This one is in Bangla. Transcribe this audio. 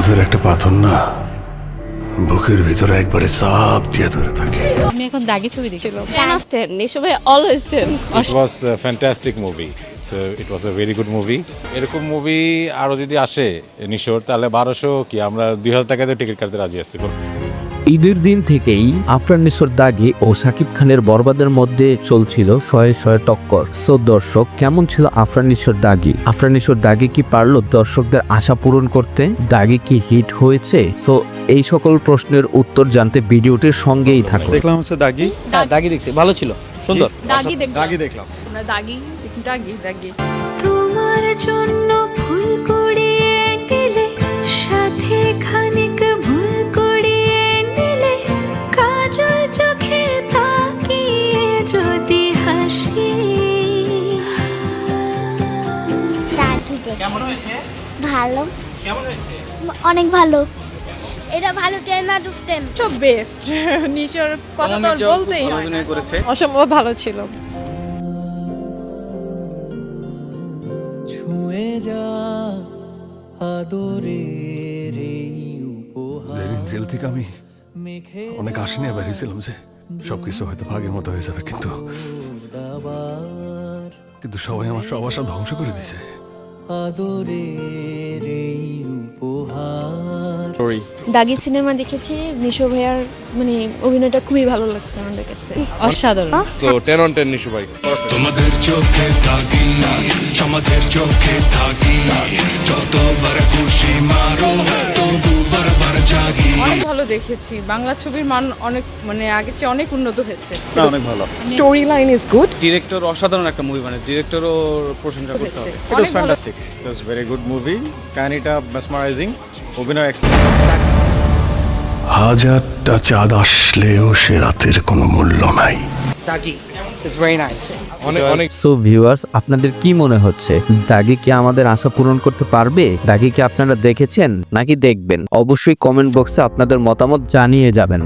দুধের একটা পাথর না বুকের ভিতরে একবারে চাপ দিয়ে ধরে থাকে। আমি এখন দাগি ছবি দেখছিলাম 10 of 10 নিশো ভাই always 10 It was a fantastic movie. So it was a very good movie. এরকম মুভি আরো যদি আসে নিশোর তাহলে 1200 কি আমরা 2000 টাকাতে টিকিট কাটতে রাজি আছি। ঈদের দিন থেকেই আফরান নিশোর দাগি ও শাকিব খানের বরবাদের মধ্যে চলছিল শয়ে শয়ে টক্কর। সো দর্শক, কেমন ছিল আফরান নিশোর দাগি? আফরান নিশোর দাগি কি পারলো দর্শকদের আশা পূরণ করতে? দাগি কি হিট হয়েছে? সো এই সকল প্রশ্নের উত্তর জানতে ভিডিওটির সঙ্গেই থাকুন। দেখলাম হচ্ছে দাগি। হ্যাঁ, দাগি দেখছি, ভালো ছিল, সুন্দর। দাগি দেখলাম। আমরা দাগি তোমার জন্য ফুল কুড়িয়ে দিলে সাথে খানিক ভুল কুড়িয়ে নিলে কাজল চোখে তাকিয়ে যদি হাসি। কেমন হয়েছে? ভালো। কেমন হয়েছে? অনেক ভালো। এটা ভালো 10 out of 10 সব বেস্ট নিশোর কথা তো বলতেই হয় না। অসম্ভব ভালো ছিল। ছুঁয়ে যা আদরের এই উপহার। জেল থেকে আমি অনেক আশা নিয়ে বেরিয়েছিলাম যে সবকিছু হয়তো ভাগের মতো হয়ে যাবে, কিন্তু সবাই আমার সব আশা ধ্বংস করে দিছে। আদরের এই উপহার। দাগি সিনেমা দেখেছি, নিশো ভাইয়ার মানে অভিনয়টা খুবই ভালো লাগছে আমাদের কাছে, অসাধারণ। সো 10 on 10 নিশু ভাই। তোমাদের চোখে থাকি, সমাজের চোখে থাকি, যতবার খুশি মারো তবু বারবার জাগি। অনেক ভালো দেখেছি, বাংলা ছবির মান অনেক মানে আগের চেয়ে অনেক উন্নত হয়েছে। না, অনেক ভালো। Story line is good. Director অসাধারণ একটা মুভি বানিয়েছে, ডিরেক্টরও প্রশংসা করতে হবে। It was fantastic. It was very good movie. কাহিনীটা mesmerizing, অভিনয় excellent. হাজারটা চাঁদ আসলেও সে রাতের কোনো মূল্য নাই। দাগি ইজ ভেরি নাইস। অনেক সো ভিউয়ার্স, আপনাদের কি মনে হচ্ছে? দাগি কি আমাদের আশা পূরণ করতে পারবে? দাগি কি আপনারা দেখেছেন নাকি দেখবেন? অবশ্যই কমেন্ট বক্সে আপনাদের মতামত জানিয়ে যাবেন।